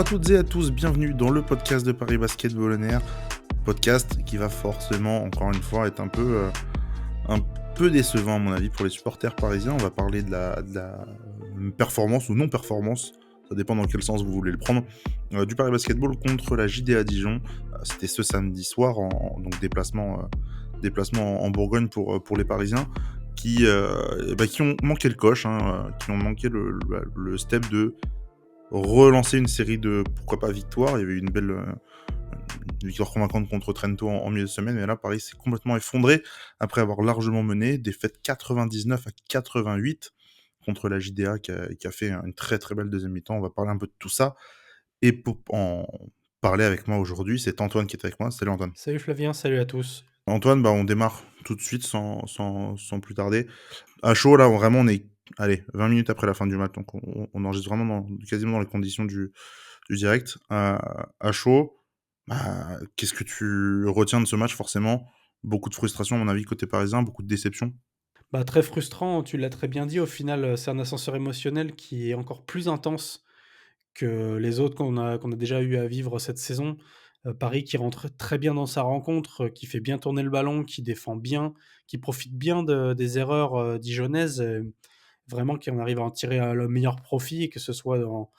à toutes et à tous, bienvenue dans le podcast de Paris Basketball On Air. Podcast qui va forcément, encore une fois, être un peu décevant à mon avis pour les supporters parisiens. On va parler de la performance ou non-performance, ça dépend dans quel sens vous voulez le prendre, du Paris Basketball contre la JDA Dijon. C'était ce samedi soir, donc déplacement en Bourgogne pour les Parisiens qui ont manqué le coche, qui ont manqué le step de relancer une série de, pourquoi pas, victoires. Il y avait eu une belle une victoire convaincante contre Trento en milieu de semaine, mais là, Paris s'est complètement effondré après avoir largement mené, défaite 99-88 contre la JDA qui a fait une très très belle deuxième mi-temps. On va parler un peu de tout ça, et pour en parler avec moi aujourd'hui, c'est Antoine qui est avec moi. Salut Antoine. Salut Flavien, salut à tous. Antoine, on démarre tout de suite sans plus tarder. À chaud, là, vraiment, on est, allez, 20 minutes après la fin du match, donc on enregistre vraiment quasiment dans les conditions du direct. À chaud, qu'est-ce que tu retiens de ce match? Forcément, beaucoup de frustration, à mon avis, côté parisien, beaucoup de déception. Très frustrant, tu l'as très bien dit, au final, c'est un ascenseur émotionnel qui est encore plus intense que les autres qu'on a déjà eu à vivre cette saison. Paris qui rentre très bien dans sa rencontre, qui fait bien tourner le ballon, qui défend bien, qui profite bien des erreurs, dijonnaises, vraiment qui en arrive à en tirer, le meilleur profit, que ce soit dans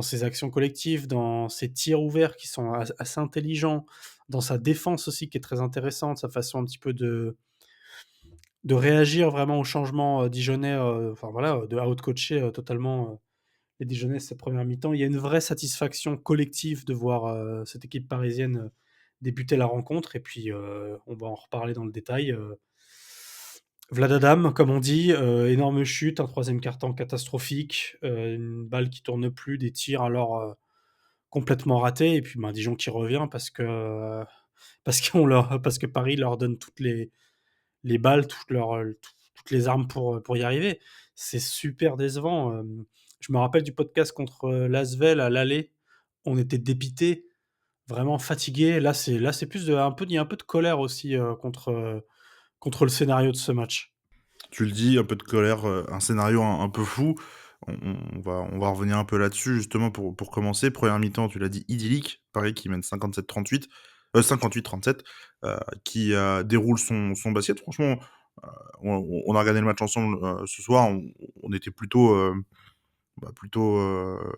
ses actions collectives, dans ses tirs ouverts qui sont assez intelligents, dans sa défense aussi qui est très intéressante, sa façon un petit peu de réagir vraiment au changement, dijonnais, enfin voilà, de out-coacher, totalement, les Dijonnais cette première mi-temps. Il y a une vraie satisfaction collective de voir, cette équipe parisienne, débuter la rencontre et puis, on va en reparler dans le détail, Vladadam, comme on dit, énorme chute, un troisième quart-temps catastrophique, une balle qui tourne plus, des tirs alors, complètement ratés et puis, Dijon qui revient parce que Paris leur donne toutes les balles, toutes les armes pour y arriver. C'est super décevant. Je me rappelle du podcast contre l'Asvel à l'aller. On était dépités, vraiment fatigués. Là, c'est plus il y a un peu de colère aussi contre le scénario de ce match. Tu le dis, un peu de colère, un scénario un peu fou. On va revenir un peu là-dessus, justement, pour commencer. Première mi-temps, tu l'as dit, idyllique. Paris qui mène 57-38, 58-37, qui déroule son basket. Franchement, on a regardé le match ensemble ce soir. On était plutôt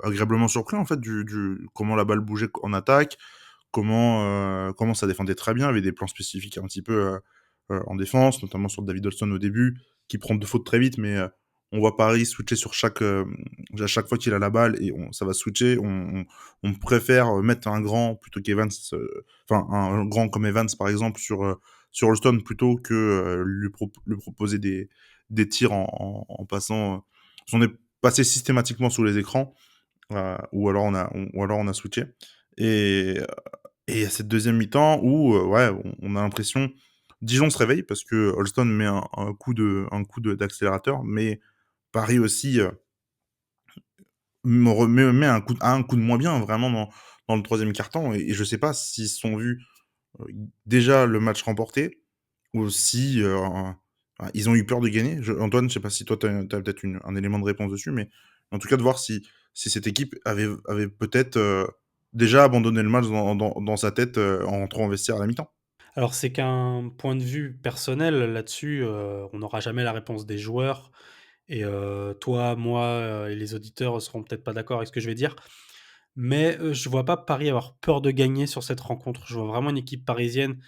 agréablement surpris, en fait, du comment la balle bougeait en attaque, comment ça défendait très bien. Il y avait des plans spécifiques un petit peu en défense, notamment sur David Olson au début, qui prend 2 fautes très vite, mais on voit Paris switcher sur à chaque fois qu'il a la balle, et ça va switcher. On préfère mettre un grand plutôt qu'Evans, enfin un grand comme Evans par exemple sur Olson, plutôt que lui proposer des tirs en passant. On est passé systématiquement sous les écrans, ou alors on a switché. Et et il y a cette deuxième mi-temps où, ouais, on a l'impression Dijon se réveille parce que Holston met un coup d'accélérateur, mais Paris aussi, met un coup de moins bien, vraiment, dans le troisième quart-temps, et je sais pas s'ils se sont vus, déjà le match remporté, ou si, ils ont eu peur de gagner. Antoine, je sais pas si toi tu as peut-être un élément de réponse dessus, mais en tout cas de voir si cette équipe avait peut-être, déjà abandonné le match dans sa tête, en rentrant en vestiaire à la mi-temps. Alors c'est qu'un point de vue personnel là-dessus, on n'aura jamais la réponse des joueurs et toi, moi, et les auditeurs seront peut-être pas d'accord avec ce que je vais dire. Mais, je vois pas Paris avoir peur de gagner sur cette rencontre. Je vois vraiment une équipe parisienne,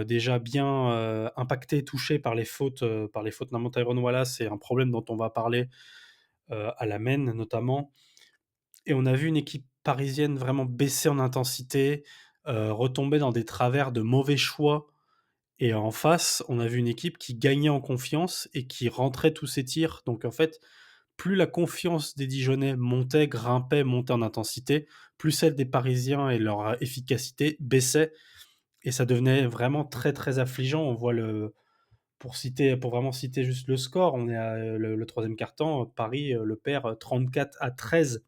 déjà bien, impactée, touchée par les fautes d'un Tyrone Wallace. C'est un problème dont on va parler, à la Maine notamment et on a vu une équipe parisienne vraiment baisser en intensité, retomber dans des travers de mauvais choix et en face, on a vu une équipe qui gagnait en confiance et qui rentrait tous ses tirs. Donc en fait, plus la confiance des Dijonnais montait, grimpait, montait en intensité, plus celle des Parisiens et leur efficacité baissait et ça devenait vraiment très, très affligeant. On voit pour vraiment citer juste le score, on est à le 3e quart-temps, Paris, le perd 34-13.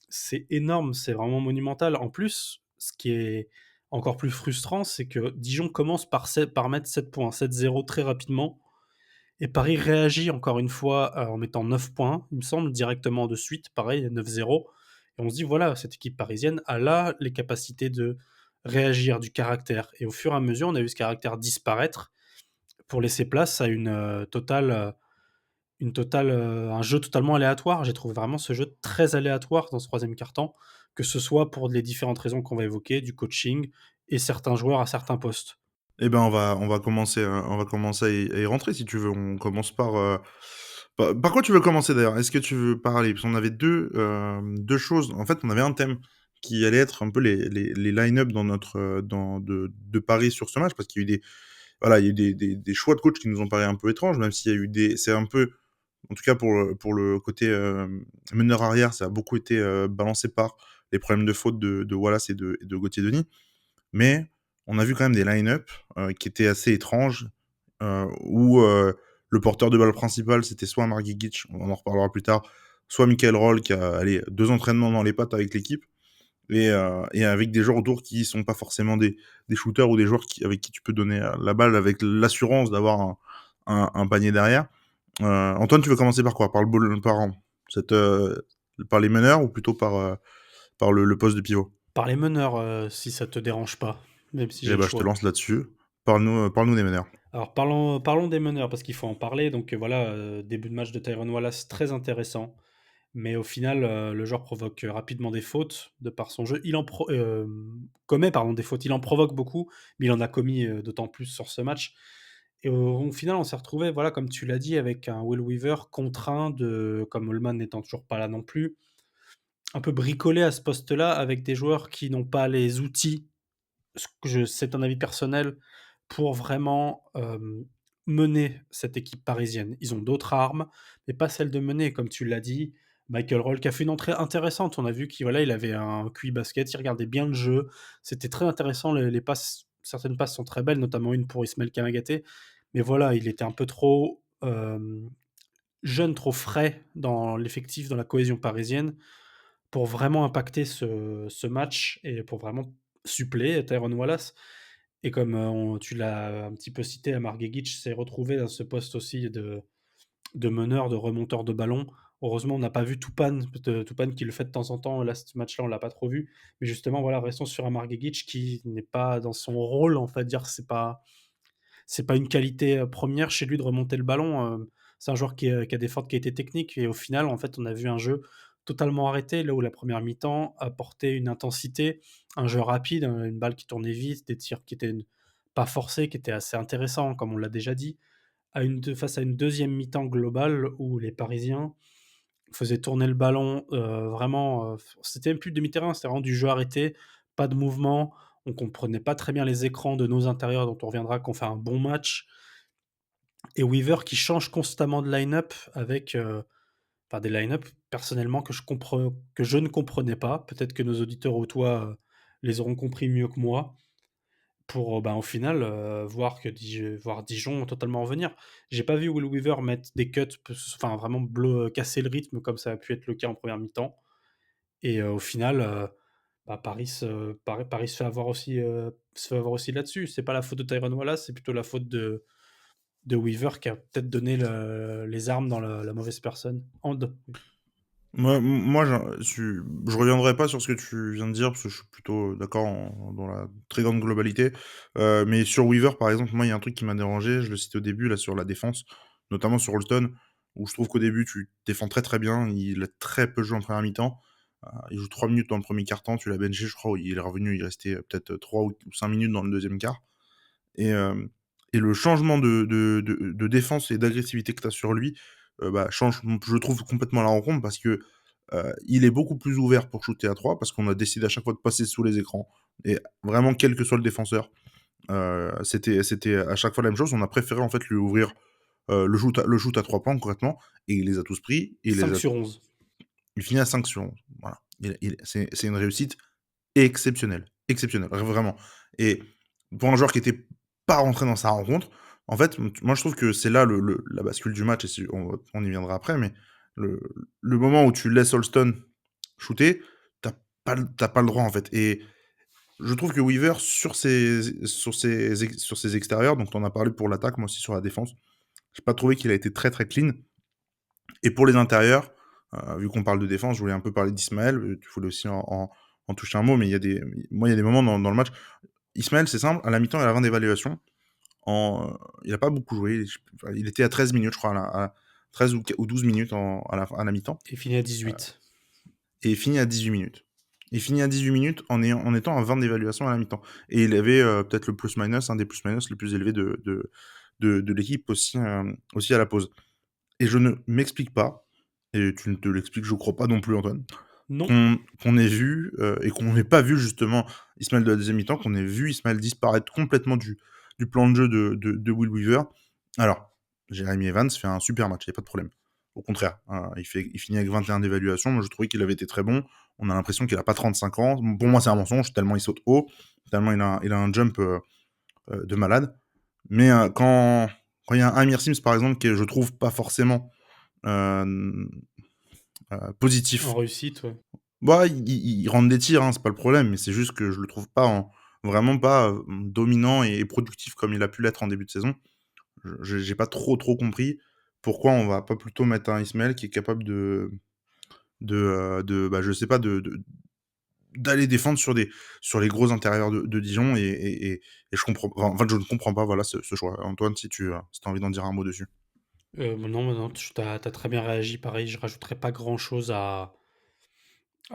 C'est énorme, c'est vraiment monumental. En plus, ce qui est encore plus frustrant, c'est que Dijon commence par mettre 7 points, 7-0 très rapidement et Paris réagit encore une fois, en mettant 9 points, il me semble, directement de suite, pareil 9-0 Et on se dit, voilà, cette équipe parisienne a là les capacités de réagir, du caractère. Et au fur et à mesure, on a vu ce caractère disparaître pour laisser place à un jeu totalement aléatoire. J'ai trouvé vraiment ce jeu très aléatoire dans ce troisième quart-temps, que ce soit pour les différentes raisons qu'on va évoquer, du coaching et certains joueurs à certains postes. Eh ben, on va commencer à y rentrer si tu veux. On commence par quoi tu veux commencer d'ailleurs? Est-ce que tu veux parler? Parce qu'on avait 2 choses. En fait, on avait un thème qui allait être un peu les line-up dans notre, dans de paris sur ce match parce qu'il y a eu voilà, il y a eu des choix de coach qui nous ont paru un peu étranges, même s'il y a eu c'est un peu, en tout cas pour le côté meneur arrière, ça a beaucoup été balancé par les problèmes de faute de Wallace et de Gauthier Denis. Mais on a vu quand même des line-up qui étaient assez étranges, où le porteur de balle principal, c'était soit Marc Gigic, on en reparlera plus tard, soit Michael Roll qui a allez, 2 entraînements dans les pattes avec l'équipe et avec des joueurs autour qui sont pas forcément des shooters ou des joueurs avec qui tu peux donner la balle avec l'assurance d'avoir un panier derrière. Antoine, tu veux commencer par quoi? Cette, par les meneurs ou plutôt par le poste de pivot? Par les meneurs, si ça te dérange pas, même si j'ai Eh le ben, je te choix. lance là-dessus. Parle-nous des meneurs. Alors parlons des meneurs parce qu'il faut en parler. Donc voilà, début de match de Tyrone Wallace très intéressant, mais au final, le joueur provoque rapidement des fautes de par son jeu. Commet pardon des fautes, il en provoque beaucoup, mais il en a commis, d'autant plus sur ce match. Et au final, on s'est retrouvé, voilà, comme tu l'as dit, avec un Will Weaver contraint de, comme Holman n'étant toujours pas là non plus, un peu bricolé à ce poste-là avec des joueurs qui n'ont pas les outils, c'est un avis personnel, pour vraiment, mener cette équipe parisienne. Ils ont d'autres armes, mais pas celle de mener, comme tu l'as dit. Michael Roll qui a fait une entrée intéressante. On a vu qu'il voilà, il avait un QI basket, il regardait bien le jeu. C'était très intéressant, les passes, certaines passes sont très belles, notamment une pour Ismaël Kamagaté. Mais voilà, il était un peu trop, jeune, trop frais dans l'effectif, dans la cohésion parisienne pour vraiment impacter ce match et pour vraiment suppléer Tyrone Wallace. Et comme, tu l'as un petit peu cité, Amar Gegic s'est retrouvé dans ce poste aussi de meneur, de remonteur de ballon. Heureusement, on n'a pas vu Toupane qui le fait de temps en temps. Là, ce match-là, on l'a pas trop vu. Mais justement, voilà, restons sur Amar Gegic qui n'est pas dans son rôle, on va dire. C'est pas une qualité, 1re chez lui de remonter le ballon, c'est un joueur qui a des fortes qualités techniques et au final, en fait, on a vu un jeu totalement arrêté, là où la première mi-temps apportait une intensité, un jeu rapide, une balle qui tournait vite, des tirs qui étaient pas forcés, qui étaient assez intéressants, comme on l'a déjà dit, face à une deuxième mi-temps globale où les Parisiens faisaient tourner le ballon, vraiment, c'était même plus demi-terrain, c'était vraiment du jeu arrêté, pas de mouvement, on comprenait pas très bien les écrans de nos intérieurs dont on reviendra, qu'on fait un bon match et Weaver qui change constamment de line-up avec, enfin des line-up personnellement que je ne comprenais pas. Peut-être que nos auditeurs ou toi, les auront compris mieux que moi pour, ben, au final, voir Dijon totalement revenir. J'ai pas vu Will Weaver mettre des cuts, enfin vraiment casser le rythme comme ça a pu être le cas en première mi-temps et au final, bah, Paris se fait avoir aussi là-dessus. C'est pas la faute de Tyrone Wallace, c'est plutôt la faute de Weaver qui a peut-être donné les armes dans la mauvaise personne. Moi, je reviendrai pas sur ce que tu viens de dire, parce que je suis plutôt d'accord dans la très grande globalité. Mais sur Weaver, par exemple, moi, il y a un truc qui m'a dérangé, je le citais au début, là, sur la défense, notamment sur Holton, où je trouve qu'au début, tu défends très très bien. Il a très peu joué en première mi-temps. Il joue 3 minutes dans le premier quart-temps, tu l'as benché, je crois, il est revenu, il restait peut-être 3 ou 5 minutes dans le deuxième quart. Et, et le changement de défense et d'agressivité que tu as sur lui, bah, change, je trouve, complètement la rencontre parce que il est beaucoup plus ouvert pour shooter à 3 parce qu'on a décidé à chaque fois de passer sous les écrans. Et vraiment, quel que soit le défenseur, c'était à chaque fois la même chose. On a préféré en fait lui ouvrir le shoot à 3 points concrètement et il les a tous pris. 5 sur 11. Il finit à 5 sur 11. Voilà. C'est une réussite exceptionnelle. Exceptionnelle, vraiment. Et pour un joueur qui était pas rentré dans sa rencontre, en fait, moi je trouve que c'est là la bascule du match, et on y viendra après, mais le, le moment où tu laisses Holston shooter, t'as pas le droit en fait. Et je trouve que Weaver, sur ses extérieurs, donc on a parlé pour l'attaque, moi aussi sur la défense, j'ai pas trouvé qu'il a été très très clean. Et pour les intérieurs, Vu qu'on parle de défense, je voulais un peu parler d'Ismaël, tu voulais aussi en toucher un mot, mais il y a des moments dans le match. Ismaël, c'est simple, à la mi-temps et à la fin d'évaluation, il a pas beaucoup joué, enfin, il était à 13 minutes, je crois, à 13 ou 12 minutes à la mi-temps, Et fini à heu 18. et il finit à 18 minutes. Il finit à 18 minutes en étant à 20 d'évaluation à la mi-temps et il avait, peut-être le plus-minus, un des plus-minus les plus élevés de l'équipe aussi, aussi à la pause et je ne m'explique pas et tu ne te l'expliques, je crois pas non plus, Antoine, Non, qu'on ait vu, et qu'on n'ait pas vu justement Ismaël de la deuxième mi-temps, qu'on ait vu Ismaël disparaître complètement du plan de jeu de Will Weaver. Alors, Jeremy Evans fait un super match, il y a pas de problème. Au contraire, il finit avec 21 d'évaluation. Moi, je trouvais qu'il avait été très bon. On a l'impression qu'il a pas 35 ans. Pour moi, c'est un mensonge, tellement il saute haut, tellement il a un jump, de malade. Mais, quand il y a un Amir Sims, par exemple, qui est, je trouve, pas forcément, hem, en positif. réussite, ouais. Bah, il rentre des tirs, hein, c'est pas le problème, mais c'est juste que je le trouve pas vraiment pas, dominant et productif comme il a pu l'être en début de saison. J'ai pas trop compris pourquoi on va pas plutôt mettre un Ismaël qui est capable bah, je sais pas, d'aller défendre sur les gros intérieurs de Dijon et je comprends en fait, je ne comprends pas, voilà, ce choix. Antoine, si tu as envie d'en dire un mot dessus? Non, non, tu as très bien réagi. Pareil, je rajouterai pas grand-chose à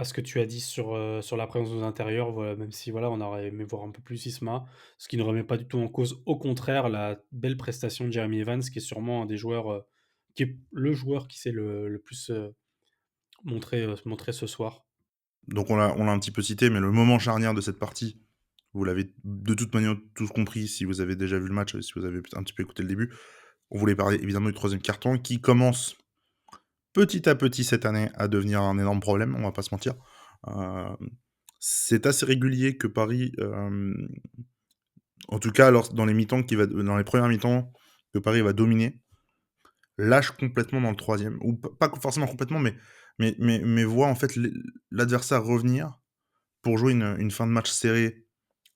ce que tu as dit sur la présence aux intérieurs, voilà, même si, voilà, on aurait aimé voir un peu plus Isma, ce qui ne remet pas du tout en cause, au contraire, la belle prestation de Jeremy Evans, qui est sûrement un des joueurs, qui est le joueur qui s'est le plus, montré ce soir. Donc on l'a un petit peu cité, mais le moment charnière de cette partie, vous l'avez de toute manière tous compris si vous avez déjà vu le match, si vous avez un petit peu écouté le début. On voulait parler évidemment du troisième carton qui commence petit à petit cette année à devenir un énorme problème, on va pas se mentir. Hem, c'est assez régulier que Paris, en tout cas dans les mi-temps dans les premières mi-temps, que Paris va dominer, lâche complètement dans le troisième ou pas forcément complètement, mais voit en fait l'adversaire revenir pour jouer une fin de match serrée.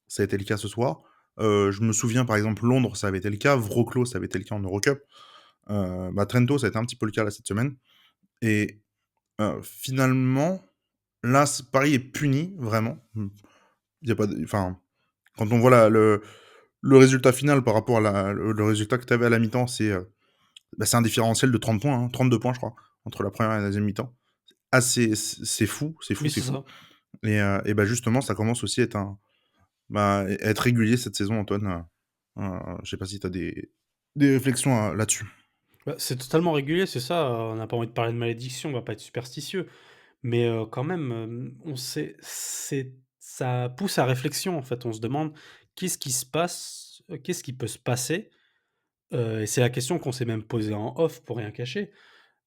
Ça a été le cas ce soir. Je me souviens par exemple Londres, ça avait été le cas, Wrocław, ça avait été le cas en Eurocup. Bah, Trento, ça a été un petit peu le cas là cette semaine et finalement, là, Paris est puni vraiment. Il y a pas de enfin, quand on voit le résultat final par rapport à le résultat que tu avais à la mi-temps, bah, c'est un différentiel de 30 points, hein, 32 points je crois, entre la première et la deuxième mi-temps. Ah c'est fou, c'est fou, Oui, c'est c'est fou ça. et bah, justement ça commence aussi à être régulier cette saison, Antoine. Je sais pas si tu as des réflexions, là-dessus? Bah, c'est totalement régulier, c'est ça, on n'a pas envie de parler de malédiction, on va pas être superstitieux. Mais, quand même, on sait ça pousse à réflexion, en fait. On se demande: «Qu'est-ce qui se passe? Qu'est-ce qui peut se passer?» Et c'est la question qu'on s'est même posée en off, pour rien cacher.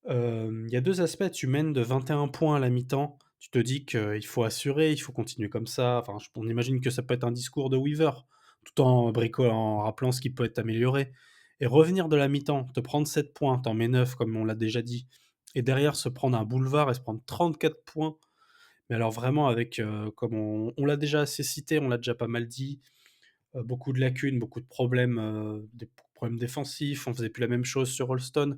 Il y a 2 aspects. Tu mènes de 21 points à la mi-temps. Tu te dis qu'il faut assurer, il faut continuer comme ça. Enfin, on imagine que ça peut être un discours de Weaver, tout en rappelant ce qui peut être amélioré. Et revenir de la mi-temps, te prendre 7 points, tu mets 9 comme on l'a déjà dit, et derrière se prendre un boulevard et se prendre 34 points, mais alors vraiment avec, comme on l'a déjà assez cité, on l'a déjà pas mal dit, beaucoup de lacunes, beaucoup de problèmes, des problèmes défensifs, on faisait plus la même chose sur Holston.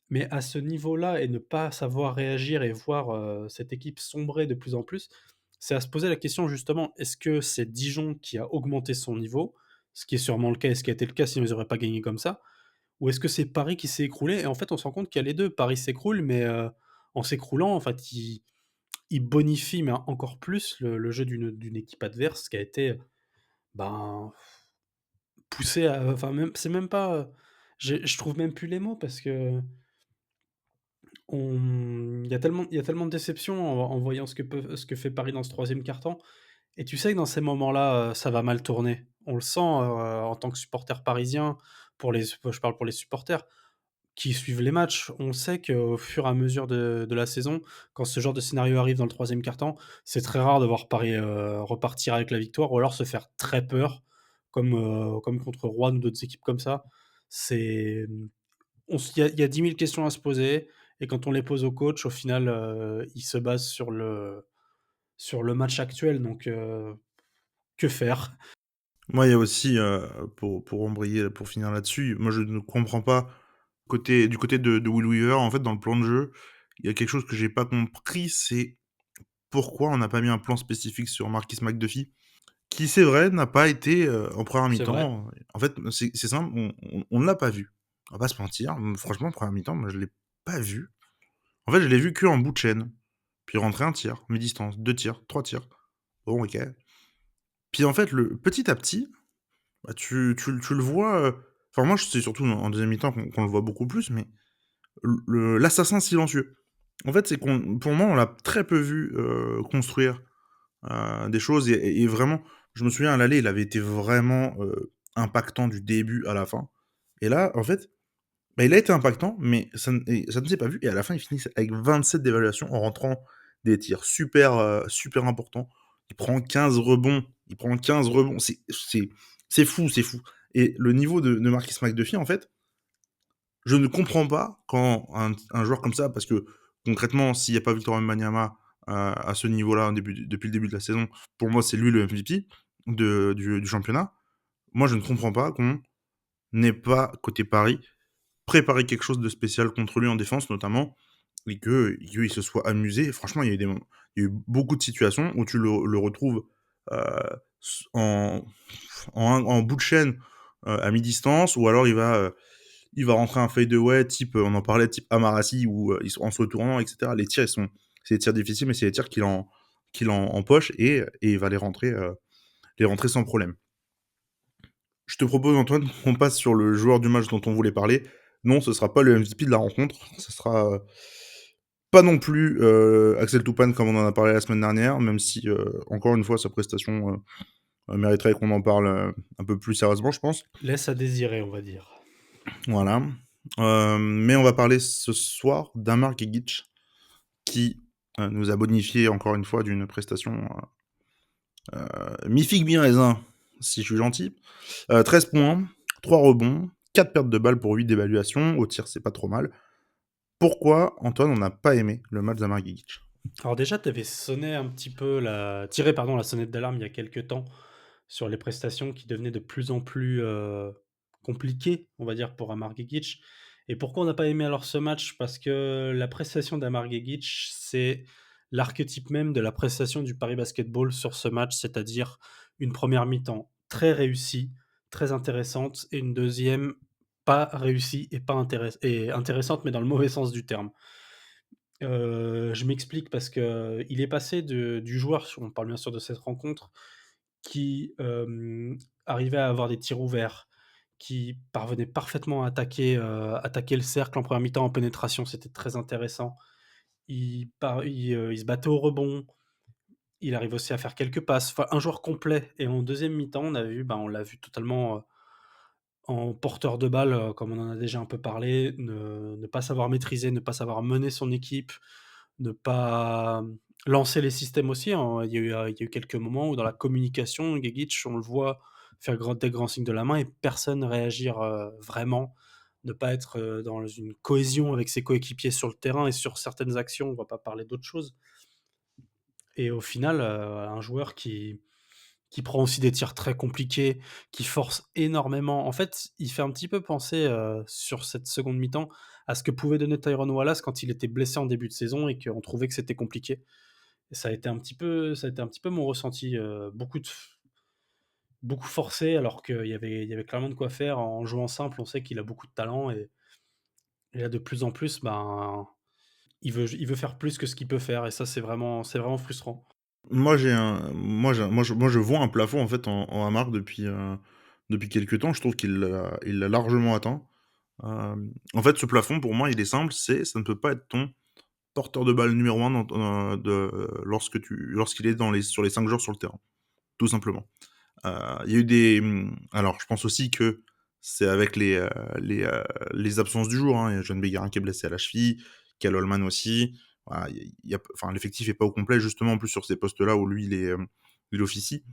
Mais à ce niveau-là et ne pas savoir réagir et voir, cette équipe sombrer de plus en plus, c'est à se poser la question justement, est-ce que c'est Dijon qui a augmenté son niveau? Ce qui est sûrement le cas et ce qui a été le cas sinon ils auraient pas gagné comme ça. Ou est-ce que c'est Paris qui s'est écroulé? Et en fait, on se rend compte qu'il y a les 2. Paris s'écroule, mais, en s'écroulant, en fait, il bonifie, mais encore plus le jeu d'une équipe adverse qui a été, ben, poussée à enfin même c'est même pas, je trouve même plus les mots parce que il y a tellement de déception en voyant ce que fait Paris dans ce troisième quart-temps et tu sais que dans ces moments-là, ça va mal tourner. On le sent, en tant que supporter parisien, je parle pour les supporters qui suivent les matchs. On sait qu'au fur et à mesure de la saison, quand ce genre de scénario arrive dans le troisième quart-temps, c'est très rare de voir Paris, repartir avec la victoire ou alors se faire très peur comme contre Rouen ou d'autres équipes comme ça. C'est, il y a 10 000 questions à se poser et quand on les pose au coach, au final, il se base sur le match actuel donc que faire? Moi, il y a aussi, pour embrayer, pour finir là-dessus, moi je ne comprends pas du côté de Will Weaver, en fait, dans le plan de jeu, il y a quelque chose que j'ai pas compris, c'est pourquoi on n'a pas mis un plan spécifique sur Marquis McDuffie, qui c'est vrai n'a pas été, en première C'est vrai. mi-temps, en fait, c'est simple, on ne l'a pas vu. On va pas se mentir, franchement, en première mi-temps, moi je l'ai pas vu. En fait, je l'ai vu qu'en bout de chaîne, puis rentrer un tir, mi-distance, 2 tirs, 3 tirs. Bon OK. Puis en fait, le petit à petit, bah, tu le vois, enfin moi, c'est surtout en 2e mi-temps qu'on le voit beaucoup plus, mais l'assassin silencieux. En fait, c'est qu'on pour moi, on l'a très peu vu, construire, des choses et vraiment, je me souviens à l'aller, il avait été vraiment, impactant du début à la fin et là, en fait, bah, il a été impactant, mais ça ne s'est pas vu et à la fin, il finit avec 27 d'évaluation en rentrant des tirs super, super importants. Il prend 15 rebonds, c'est fou, c'est fou et le niveau de Marcus McDuffie, en fait, je ne comprends pas quand un joueur comme ça parce que concrètement, s'il y a pas Victor Wembanyama, à ce niveau-là, depuis le début de la saison, pour moi, c'est lui le MVP du championnat. Moi, je ne comprends pas qu'on n'ait pas, côté Paris, préparé quelque chose de spécial contre lui en défense notamment et qu'il se soit amusé. Franchement, il y a eu beaucoup de situations où tu le retrouves, heu, s en bout de chaîne, à mi-distance ou alors il va rentrer un fadeaway type, on en parlait, type Amarassi où, en se retournant et cetera. Les tirs, c'est des tirs difficiles, mais c'est des tirs qu'il empoche et il va les rentrer sans problème. Je te propose, Antoine, qu'on passe sur le joueur du match dont on voulait parler. Non, ce sera pas le MVP de la rencontre, ce sera, pas non plus, Axel Toupane comme on en a parlé la semaine dernière, même si, encore une fois, sa prestation, mériterait qu'on en parle, un peu plus sérieusement, je pense. Laisse à désirer, on va dire. Voilà. Mais on va parler ce soir d'Amar Gegic qui, nous a bonifié encore une fois d'une prestation, mi-figue mi-raisin, si je suis gentil. 13 points, 3 rebonds, 4 pertes de balles pour 8 d'évaluation. Au tir, c'est pas trop mal. Pourquoi, Antoine, on n'a pas aimé le match d'Amar Gegic? Alors déjà, tu avais sonné un petit peu tiré pardon, la sonnette d'alarme il y a quelques temps sur les prestations qui devenaient de plus en plus, compliquées, on va dire, pour Amar Gegic. Et pourquoi on n'a pas aimé alors ce match? Parce que la prestation d'Amar Gegic, c'est l'archétype même de la prestation du Paris Basketball sur ce match, c'est-à-dire une première mi-temps très réussie, très intéressante et une deuxième pas réussie et pas intéressante, mais dans le mauvais sens du terme. Je m'explique parce qu'il est passé du joueur, on parle bien sûr de cette rencontre, qui, arrivait à avoir des tirs ouverts, qui parvenait parfaitement à attaquer le cercle en première mi-temps en pénétration, c'était très intéressant. Il se battait au rebond, il arrive aussi à faire quelques passes, enfin un joueur complet et en deuxième mi-temps, on l'a vu totalement, en porteur de balle, comme on en a déjà un peu parlé, ne pas savoir maîtriser, ne pas savoir mener son équipe, ne pas, lancer les systèmes aussi, hein. Il y a eu quelques moments où dans la communication, Gueguic, on le voit faire des grands signes de la main et personne réagir, vraiment, ne pas être, dans une cohésion avec ses coéquipiers sur le terrain et sur certaines actions, on va pas parler d'autre chose et au final, un joueur qui prend aussi des tirs très compliqués, qui force énormément. En fait, il fait un petit peu penser, sur cette seconde mi-temps, à ce que pouvait donner Tyrone Wallace quand il était blessé en début de saison et qu'on trouvait que c'était compliqué. Et ça a été un petit peu mon ressenti, beaucoup forcé alors qu'il y avait clairement de quoi faire. En jouant simple, on sait qu'il a beaucoup de talent et là, de plus en plus, il veut faire plus que ce qu'il peut faire et ça, c'est vraiment frustrant. Moi, je vois un plafond, en fait, en Amar depuis quelque temps. Je trouve qu'il l'a largement atteint. En fait, ce plafond, pour moi, il est simple, ça ne peut pas être ton porteur de balle numéro 1 lorsqu'il est sur les 5 joueurs sur le terrain, tout simplement. Il y a eu alors je pense aussi que c'est avec les absences du jour, hein. Il y a John Bégarin qui est blessé à la cheville, Cal Holman aussi. Voilà, enfin, l'effectif est pas au complet justement en plus sur ces postes-là où lui il officie.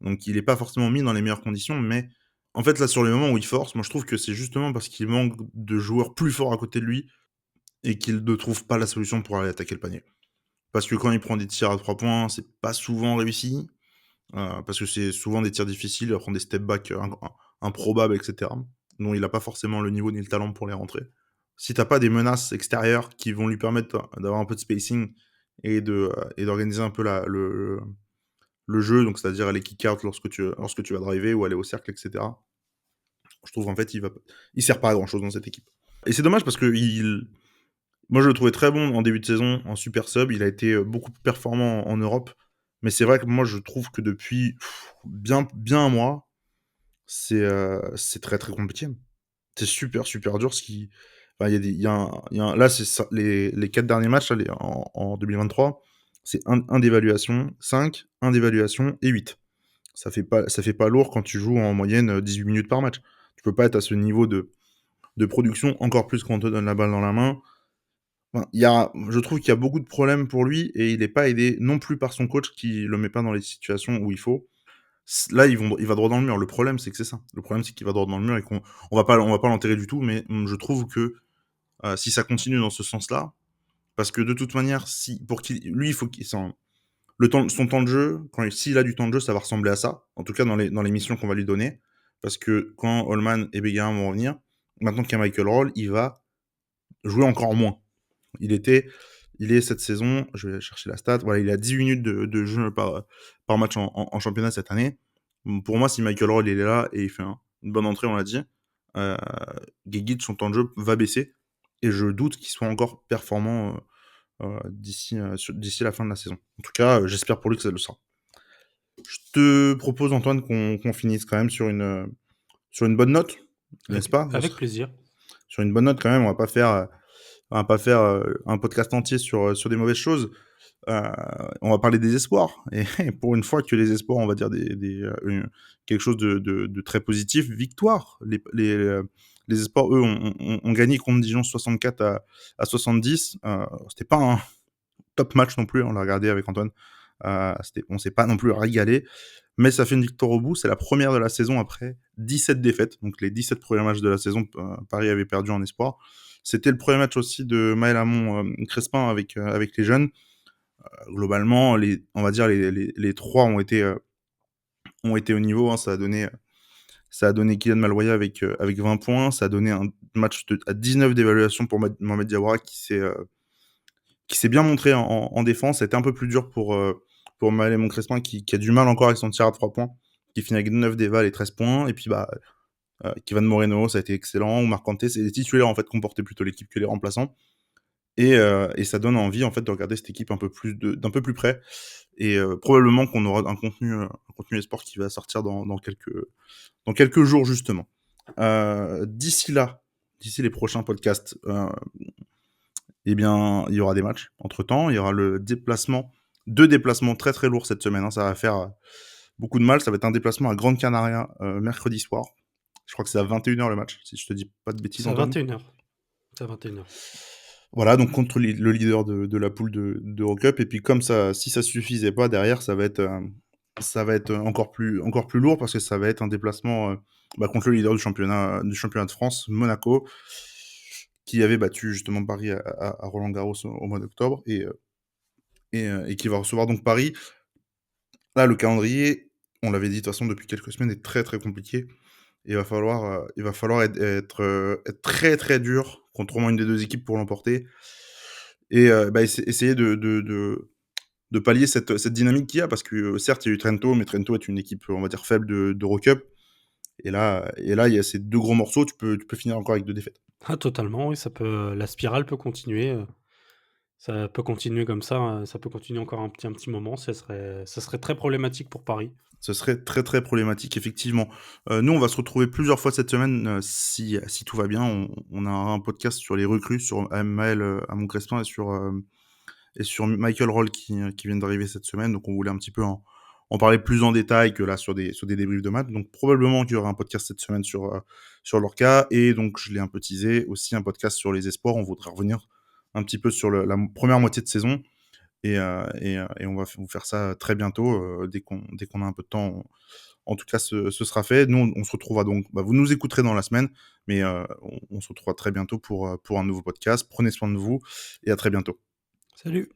Donc il est pas forcément mis dans les meilleures conditions, mais en fait là sur les moments où il force, moi je trouve que c'est justement parce qu'il manque de joueurs plus forts à côté de lui et qu'il ne trouve pas la solution pour aller attaquer le panier. Parce que quand il prend des tirs à 3 points, c'est pas souvent réussi. Parce que c'est souvent des tirs difficiles, il va prendre des step back, improbables et cetera, dont il a pas forcément le niveau ni le talent pour les rentrer. si t'as pas des menaces extérieures qui vont lui permettre d'avoir un peu de spacing et d'organiser un peu le jeu, donc c'est-à-dire aller kick-out lorsque tu vas driver ou aller au cercle, etc. Je trouve en fait il sert pas à grand-chose dans cette équipe. Et c'est dommage parce que moi je le trouvais très bon en début de saison, en super sub, il a été beaucoup plus performant en Europe, mais c'est vrai que moi je trouve que depuis bien un mois, c'est très très compliqué. C'est super, super dur ce qui enfin, il y a des il y a un là, c'est ça les 4 derniers matchs là, en 2023, c'est un d'évaluation, 5, un d'évaluation et 8. Ça fait pas lourd quand tu joues en moyenne, 18 minutes par match. Tu peux pas être à ce niveau de production, encore plus quand on te donne la balle dans la main. Enfin, je trouve qu'il y a beaucoup de problèmes pour lui et il est pas aidé non plus par son coach qui le met pas dans les situations où il faut. Là, il va droit dans le mur. Le problème, c'est que c'est ça. Le problème, c'est qu'il va droit dans le mur et on va pas l'enterrer du tout, mais je trouve que si ça continue dans ce sens-là, parce que de toute manière, si pour qu'il, lui, il faut qu'il son temps de jeu, s'il a du temps de jeu, ça va ressembler à ça. En tout cas, dans les missions qu'on va lui donner, parce que quand Holman et Bellingham vont revenir, maintenant qu'il y a Michael Roll, il va jouer encore moins. Il était, il est cette saison, je vais chercher la stat, voilà, il a 10 minutes de jeu par match en championnat cette année. Pour moi, si Michael Roll il est là et il fait une bonne entrée, on l'a dit, euh, Gueguit, son temps de jeu va baisser et je doute qu'il soit encore performant d'ici la fin de la saison. En tout cas, j'espère pour lui que ça le sera. Je te propose, Antoine, qu'on finisse quand même sur une bonne note, n'est-ce pas? Avec plaisir. Sur une bonne note quand même, on va pas faire un podcast entier sur des mauvaises choses. Euh, on va parler des espoirs. Et pour une fois que les espoirs, on va dire quelque chose de très positif, victoire. Les espoirs, eux, ont gagné contre Dijon 64 à 70. C'était pas un top match non plus, on l'a regardé avec Antoine. On s'est pas non plus régalé, mais ça fait une victoire au bout. C'est la première de la saison après 17 défaites. Donc les 17 premiers matchs de la saison, Paris avait perdu en espoir. C'était le premier match aussi de Maël Amon Crespin avec les jeunes. Globalement, on va dire les trois ont été au niveau. Hein. Ça a donné Kylian Malwaya avec 20 points. Ça a donné un match à 19 d'évaluation pour Mohamed Diawara qui s'est bien montré en défense. C'était un peu plus dur pour Maël Crespin qui a du mal encore avec son tir à 3 points, qui finit avec 9 déval et 13 points. Et puis, Kevin Moreno, ça a été excellent. Ou Marc Kanté, c'est les titulaires en fait qui portaient plutôt l'équipe que les remplaçants. Et ça donne envie en fait de regarder cette équipe d'un peu plus près. Et probablement qu'on aura un contenu esport qui va sortir dans quelques jours justement. D'ici là, d'ici les prochains podcasts, eh bien, il y aura des matchs. Entre-temps, il y aura deux déplacements très très lourds cette semaine. Hein. Ça va faire beaucoup de mal. Ça va être un déplacement à Grande Canaria mercredi soir. Je crois que c'est à 21h le match, si je te dis pas de bêtises, C'est à Antoine. 21h. C'est à 21h. Voilà, donc contre le leader de la poule d'Eurocup. Et puis comme ça, si ça suffisait pas, derrière, ça va être encore plus lourd parce que ça va être un déplacement contre le leader du championnat de France, Monaco, qui avait battu justement Paris à Roland-Garros au mois d'octobre et qui va recevoir donc Paris. Là, le calendrier, on l'avait dit de toute façon depuis quelques semaines, est très très compliqué. Il va falloir être très très dur contre au moins une des deux équipes pour l'emporter et essayer de pallier cette dynamique qu'il y a parce que certes il y a eu Trento, mais Trento est une équipe on va dire faible d'Eurocup et là il y a ces deux gros morceaux, tu peux finir encore avec deux défaites. Ah totalement, oui, la spirale peut continuer, ça peut continuer comme ça peut continuer encore un petit moment, ça serait très problématique pour Paris. Ce serait très, très problématique, effectivement. Nous, on va se retrouver plusieurs fois cette semaine, si tout va bien. On a un podcast sur les recrues, sur Maël Amon Crespin et sur Michael Roll qui viennent d'arriver cette semaine. Donc, on voulait un petit peu en parler plus en détail que là sur des débriefs de match. Donc, probablement qu'il y aura un podcast cette semaine sur leur cas. Et donc, je l'ai un peu teasé, aussi un podcast sur les espoirs. On voudrait revenir un petit peu sur la première moitié de saison. Et on va vous faire ça très bientôt, dès qu'on a un peu de temps. En tout cas, ce sera fait. Nous, on se retrouvera donc. Vous nous écouterez dans la semaine, mais on se retrouvera très bientôt pour un nouveau podcast. Prenez soin de vous et à très bientôt. Salut!